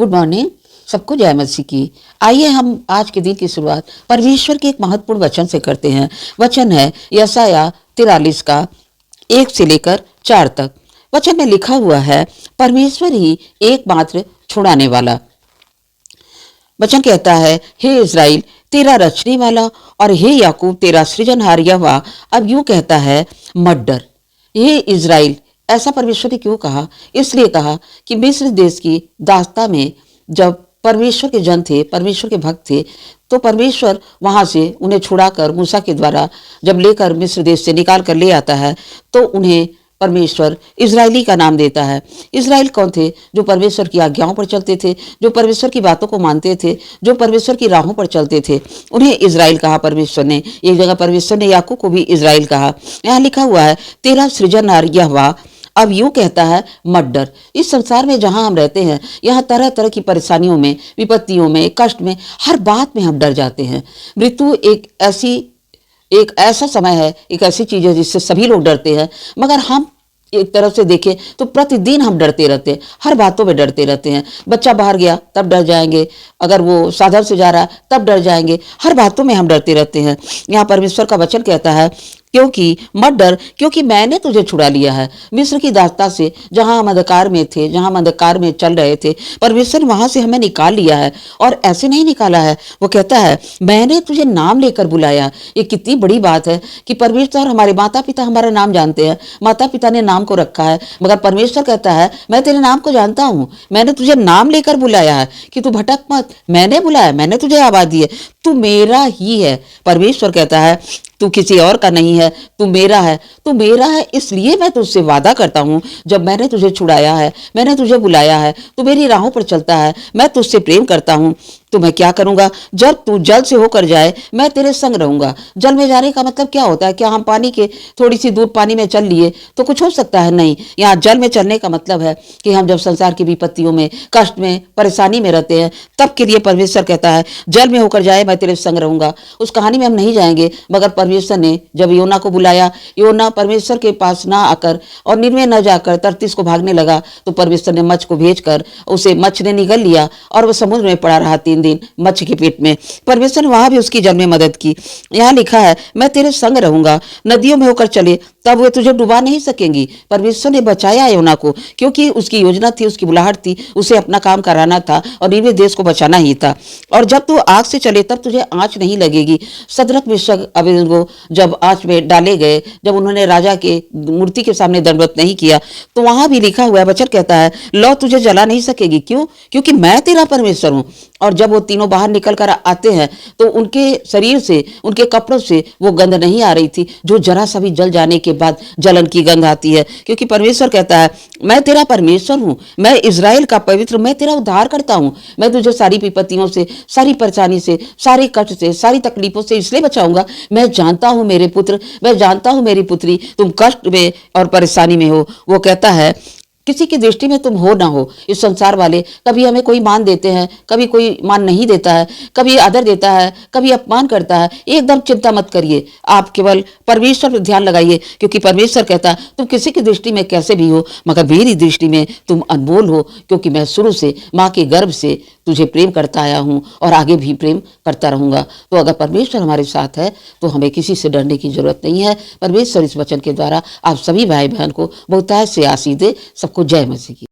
Good morning. सबको जय मसीह की। आइए हम आज के दिन की शुरुआत परमेश्वर के एक महत्वपूर्ण वचन से करते हैं। वचन है यशायाह 43 का 1 से लेकर 4 तक। वचन में लिखा हुआ है, परमेश्वर ही एकमात्र छुड़ाने वाला। वचन कहता है, हे इज़राइल तेरा रचने वाला और हे याकूब तेरा सृजनहार यहोवा अब यूं कहता है, मत डर। हे इज़राइल, ऐसा परमेश्वर ने क्यों कहा? इसलिए कहा कि मिस्र देश की दास्ता में जब परमेश्वर के जन थे, परमेश्वर के भक्त थे, तो परमेश्वर वहां से उन्हें छुड़ाकर मूसा के द्वारा जब लेकर मिस्र देश से निकाल कर ले आता है, तो उन्हें परमेश्वर इज़राइली का नाम देता है। इज़राइल कौन थे? जो परमेश्वर की आज्ञाओं पर चलते थे, जो परमेश्वर की बातों को मानते थे, जो परमेश्वर की राहों पर चलते थे, उन्हें इज़राइल कहा परमेश्वर ने। एक जगह परमेश्वर ने याकूब को भी इज़राइल कहा। यहाँ लिखा हुआ है, तेरा सृजनहार यहोवा अब यूं कहता है, मत डर। इस संसार में जहां हम रहते हैं, यहाँ तरह तरह की परेशानियों में, विपत्तियों में, कष्ट में, हर बात में हम डर जाते हैं। मृत्यु एक ऐसा समय है, एक ऐसी चीज है जिससे सभी लोग डरते हैं। मगर हम एक तरफ से देखें तो प्रतिदिन हम डरते रहते हैं, हर बातों में डरते रहते हैं। बच्चा बाहर गया तब डर जाएंगे, अगर वो साधन से जा रहा है तब डर जाएंगे, हर बातों में हम डरते रहते हैं। यहाँ परमेश्वर का वचन कहता है, क्योंकि मत डर, क्योंकि मैंने तुझे छुड़ा लिया है मिस्र की दास्ता से, जहां हम अंधकार में थे, जहां हम अंधकार में चल रहे थे। परमेश्वर वहां से हमें निकाल लिया है, और ऐसे नहीं निकाला है। वो कहता है, मैंने तुझे नाम लेकर बुलाया। ये कितनी बड़ी बात है कि परमेश्वर, हमारे माता पिता हमारा नाम जानते हैं, माता पिता ने नाम को रखा है, मगर परमेश्वर कहता है, मैं तेरे नाम को जानता हूं, मैंने तुझे नाम लेकर बुलाया है कि तू भटक मत। मैंने बुलाया, मैंने तुझे आवाज दी है, तू मेरा ही है। परमेश्वर कहता है, तू किसी और का नहीं है, तू मेरा है। तू मेरा है, इसलिए मैं तुझसे वादा करता हूं, जब मैंने तुझे छुड़ाया है, मैंने तुझे बुलाया है, तू मेरी राहों पर चलता है, मैं तुझसे प्रेम करता हूं, तो मैं क्या करूंगा? जब तू जल से होकर जाए, मैं तेरे संग रहूंगा। जल में जाने का मतलब क्या होता है? क्या हम पानी के थोड़ी सी दूर पानी में चल लिए तो कुछ हो सकता है? नहीं। यहाँ जल में चलने का मतलब है कि हम जब संसार की विपत्तियों में, कष्ट में, परेशानी में रहते हैं, तब के लिए परमेश्वर कहता है, जल में होकर जाए, मैं तेरे संग रहूंगा। उस कहानी में हम नहीं जाएंगे, मगर परमेश्वर ने जब योना को बुलाया, योना परमेश्वर के पास ना आकर और निन्वे न जाकर तर्तीस को भागने लगा, तो परमेश्वर ने मच्छ को भेजकर उसे, मच्छ ने निगल लिया और वह समुद्र में पड़ा रहा 3 दिन मच्छ के पेट में। परमेश्वर ने वहां भी उसकी जल में मदद की। यहाँ लिखा है, मैं तेरे संग रहूंगा, नदियों में होकर चले तब वे तुझे डुबा नहीं सकेंगी। परमेश्वर ने बचाया योना को, क्योंकि उसकी योजना थी, उसकी बुलाहट थी, उसे अपना काम कराना था और निन्वे देश को बचाना ही था। और जब तू आग से चले तब तुझे आंच नहीं लगेगी। सदरक मिशक अबेदनगो जब आंच में डाले गए, जब उन्होंने राजा के मूर्ति के सामने दंडवत नहीं किया, तो वहां भी लिखा हुआ है, वचन कहता है, लौ तुझे जला नहीं सकेगी। क्यों? क्योंकि मैं तेरा परमेश्वर हूं। और जब वो तीनों बाहर निकल कर आते हैं, तो उनके शरीर से, उनके कपड़ों से वो गंध नहीं आ रही थी, जो जरा सा भी जल जाने के बाद जलन की गंध आती है। क्योंकि परमेश्वर कहता है, मैं तेरा परमेश्वर हूं, मैं इज़राइल का पवित्र, मैं तेरा उद्धार करता हूं। मैं तुझे सारी विपत्तियों से, सारी परेशानी से, सारे कष्ट से, सारी तकलीफों से इसलिए बचाऊंगा, मैं जानता हूं मेरे पुत्र, मैं जानता हूं मेरी पुत्री, तुम कष्ट में और परेशानी में हो। वो कहता है, किसी की दृष्टि में तुम हो ना हो। इस संसार वाले कभी हमें कोई मान देते हैं, कभी कोई मान नहीं देता है, कभी आदर देता है, कभी अपमान करता है। एकदम चिंता मत करिए, आप केवल परमेश्वर पर ध्यान लगाइए, क्योंकि परमेश्वर कहता है, तुम किसी की दृष्टि में कैसे भी हो, मगर मेरी दृष्टि में तुम अनमोल हो, क्योंकि मैं शुरू से माँ के गर्भ से तुझे प्रेम करता आया हूँ और आगे भी प्रेम करता रहूंगा। तो अगर परमेश्वर हमारे साथ है तो हमें किसी से डरने की जरूरत नहीं है। परमेश्वर इस वचन के द्वारा आप सभी भाई बहन को बहुतायत से आशीष दे। सबको जय मसीह की।